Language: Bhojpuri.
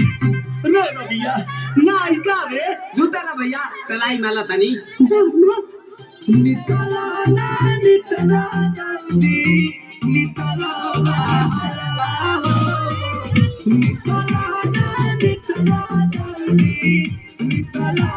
भैया नायिका रे दूतारा भैया कलाई माला तनी नितला ना नितला जल्दी नितला नितला ना नितला जल्दी नितला